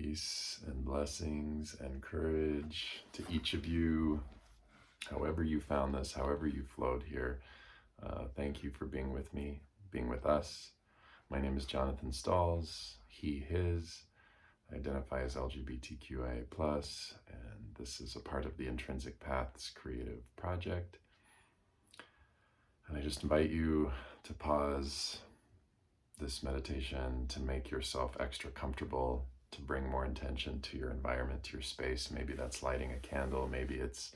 Peace and blessings and courage to each of you, however you found this, however you flowed here. Thank you for being with me, being with us. My name is Jonathan Stalls, he, his. I identify as LGBTQIA+, and this is a part of the Intrinsic Paths creative project. And I just invite you to pause this meditation to make yourself extra comfortable, to bring more intention to your environment, to your space. Maybe that's lighting a candle, maybe it's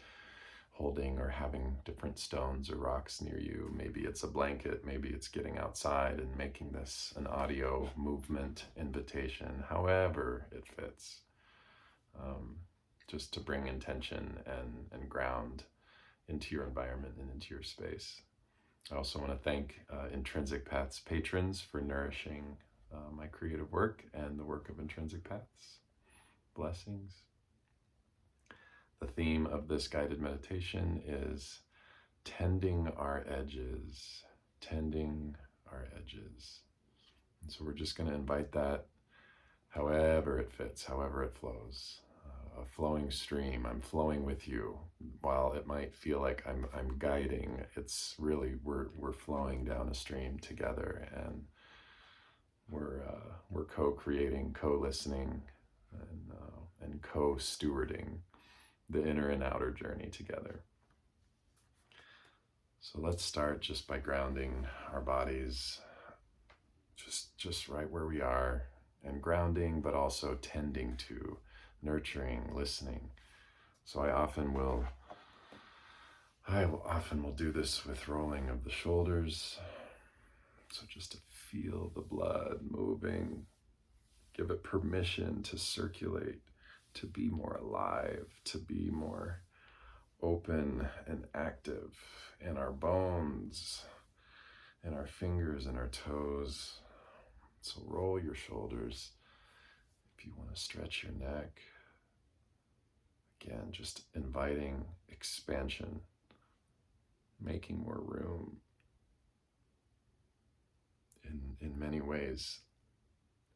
holding or having different stones or rocks near you, maybe it's a blanket, maybe it's getting outside and making this an audio movement invitation, however it fits, just to bring intention and ground into your environment and into your space. I also want to thank Intrinsic Paths Patrons for nourishing my creative work and the work of Intrinsic Paths. Blessings. The theme of this guided meditation is tending our edges, tending our edges. And so we're just going to invite that however it fits, however it flows. A flowing stream. I'm flowing with you. While it might feel like I'm guiding, it's really we're flowing down a stream together, and we're co-creating, co-listening, and co-stewarding the inner and outer journey together. So let's start just by grounding our bodies, just right where we are, and grounding, but also tending to, nurturing, listening. So I often will do this with rolling of the shoulders. So just to feel the blood moving, give it permission to circulate, to be more alive, to be more open and active in our bones, in our fingers and our toes. So roll your shoulders. If you want to stretch your neck, again, just inviting expansion, making more room. In many ways,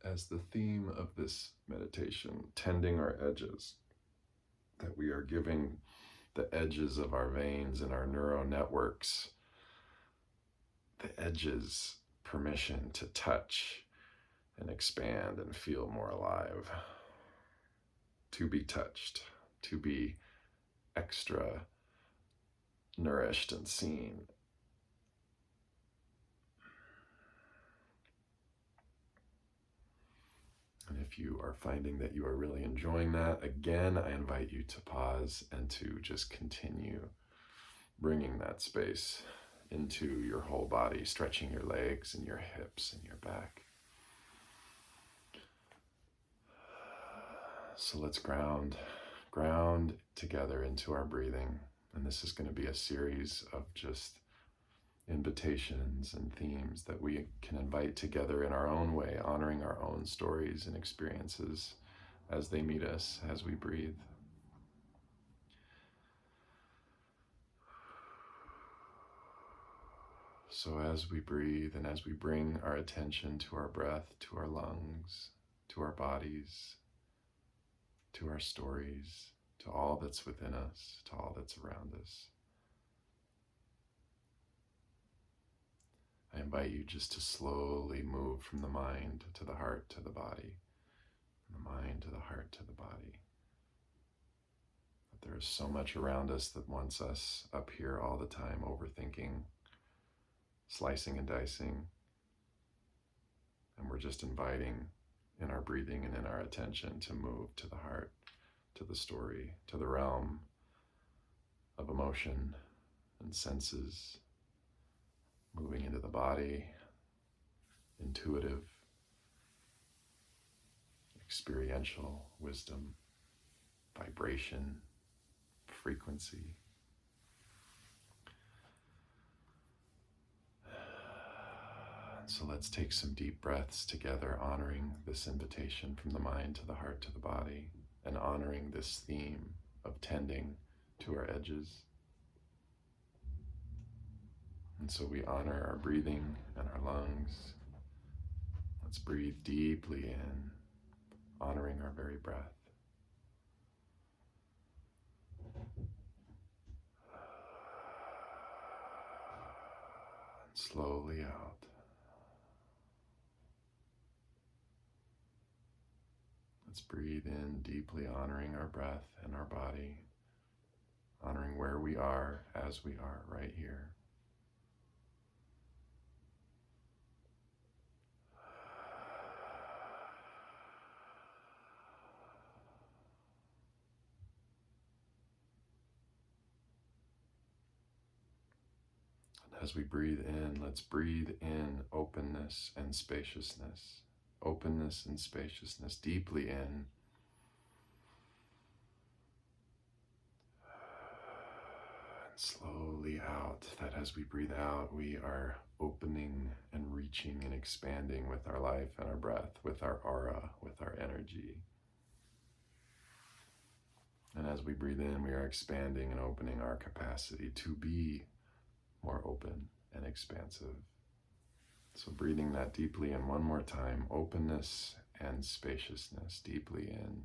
as the theme of this meditation, tending our edges, that we are giving the edges of our veins and our neural networks, the edges, permission to touch and expand and feel more alive, to be touched, to be extra nourished and seen. And if you are finding that you are really enjoying that, again, I invite you to pause and to just continue bringing that space into your whole body, stretching your legs and your hips and your back. So let's ground together into our breathing. And this is going to be a series of just invitations and themes that we can invite together in our own way, honoring our own stories and experiences as they meet us, as we breathe. So as we breathe and as we bring our attention to our breath, to our lungs, to our bodies, to our stories, to all that's within us, to all that's around us, I invite you just to slowly move from the mind to the heart to the body, from the mind to the heart to the body. But there is so much around us that wants us up here all the time, overthinking, slicing and dicing, and we're just inviting in our breathing and in our attention to move to the heart, to the story, to the realm of emotion and senses, moving into the body, intuitive, experiential wisdom, vibration, frequency. So let's take some deep breaths together, honoring this invitation from the mind to the heart to the body, and honoring this theme of tending to our edges. And so we honor our breathing and our lungs. Let's breathe deeply in, honoring our very breath. And slowly out. Let's breathe in deeply, honoring our breath and our body, honoring where we are as we are right here. And as we breathe in, let's breathe in openness and spaciousness. Openness and spaciousness deeply in. And slowly out, that as we breathe out, we are opening and reaching and expanding with our life and our breath, with our aura, with our energy. And as we breathe in, we are expanding and opening our capacity to be more open and expansive. So breathing that deeply in one more time, openness and spaciousness deeply in.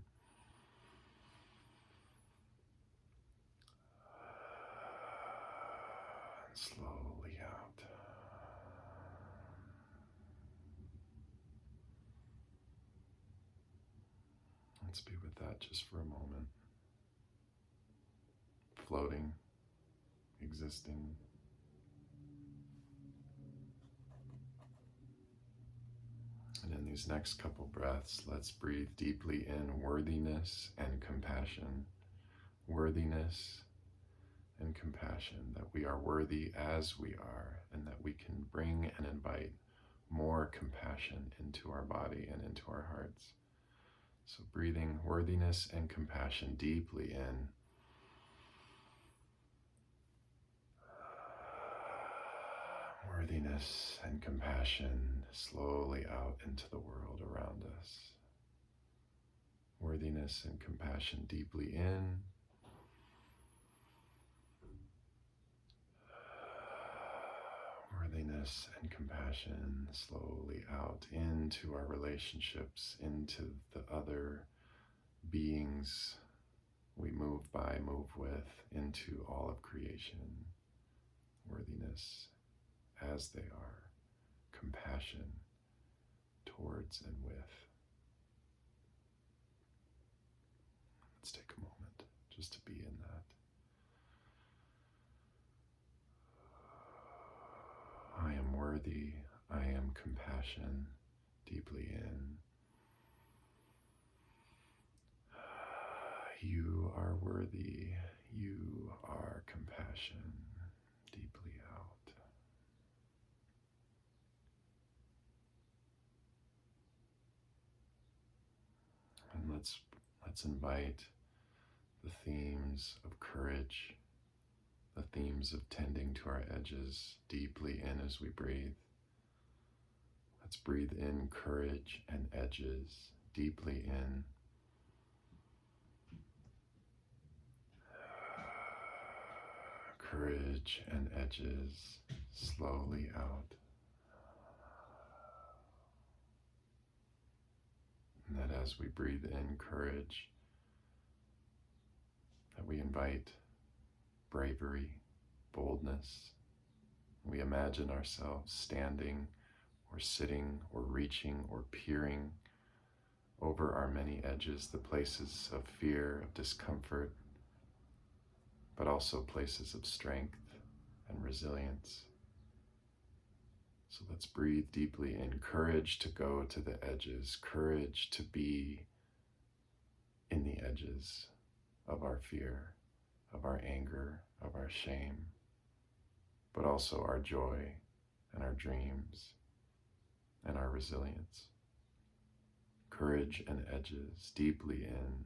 And slowly out. Let's be with that just for a moment. Floating, existing. And in these next couple breaths, let's breathe deeply in worthiness and compassion. Worthiness and compassion, that we are worthy as we are, and that we can bring and invite more compassion into our body and into our hearts. So breathing worthiness and compassion deeply in. Worthiness and compassion slowly out into the world around us. Worthiness and compassion deeply in. Worthiness and compassion slowly out into our relationships, into the other beings we move by, move with, into all of creation. Worthiness as they are, compassion towards and with. Let's take a moment just to be in that. I am worthy, I am compassion, deeply in. You are worthy, you are compassion, deeply out. And let's invite the themes of courage, the themes of tending to our edges deeply in as we breathe. Let's breathe in courage and edges deeply in. Courage and edges slowly out. And that as we breathe in courage, that we invite bravery, boldness. We imagine ourselves standing or sitting or reaching or peering over our many edges, the places of fear, of discomfort, but also places of strength and resilience. So let's breathe deeply in courage to go to the edges, courage to be in the edges of our fear, of our anger, of our shame, but also our joy and our dreams and our resilience. Courage and edges deeply in.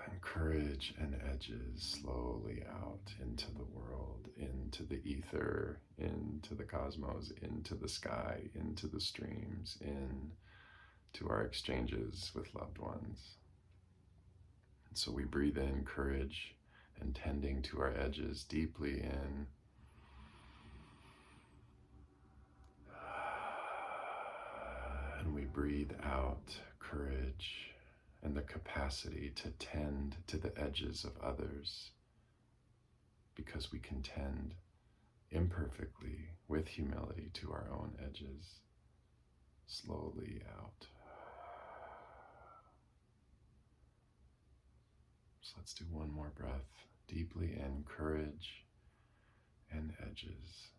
And courage and edges slowly out into the world, into the ether, into the cosmos, into the sky, into the streams, into our exchanges with loved ones. And so we breathe in courage and tending to our edges deeply in. breathe out courage and the capacity to tend to the edges of others, because we can tend imperfectly with humility to our own edges. Slowly out. So let's do one more breath. Deeply in, courage and edges.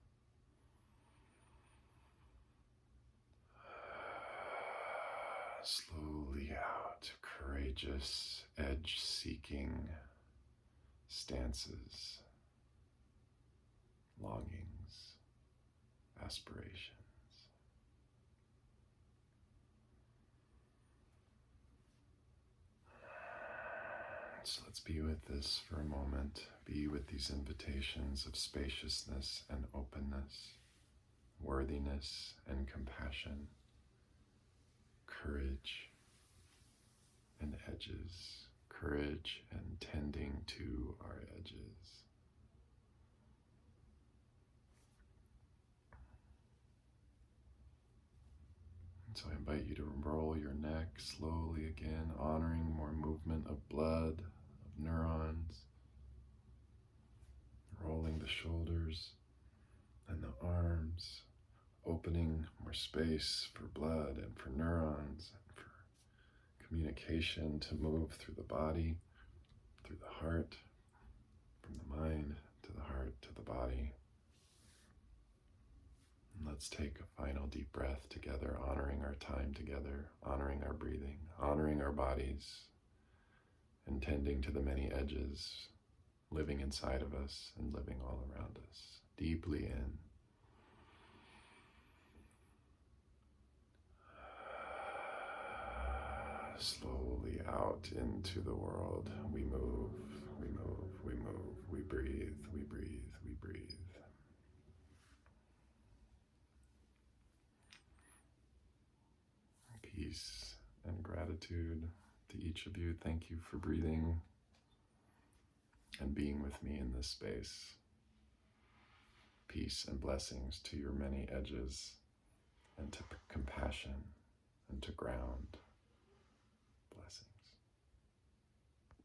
Slowly out, courageous, edge-seeking stances, longings, aspirations. So let's be with this for a moment. Be with these invitations of spaciousness and openness, worthiness and compassion, courage and edges, courage and tending to our edges. And so I invite you to roll your neck slowly again, honoring more movement of blood, of neurons, rolling the shoulders and the arms, opening more space for blood and for neurons and for communication to move through the body, through the heart, from the mind to the heart to the body. And let's take a final deep breath together, honoring our time together, honoring our breathing, honoring our bodies, and tending to the many edges living inside of us and living all around us. Deeply in. Slowly out into the world. We move, we move, we move, we breathe, we breathe, we breathe. Peace and gratitude to each of you. Thank you for breathing and being with me in this space. Peace and blessings to your many edges, and to compassion, and to ground.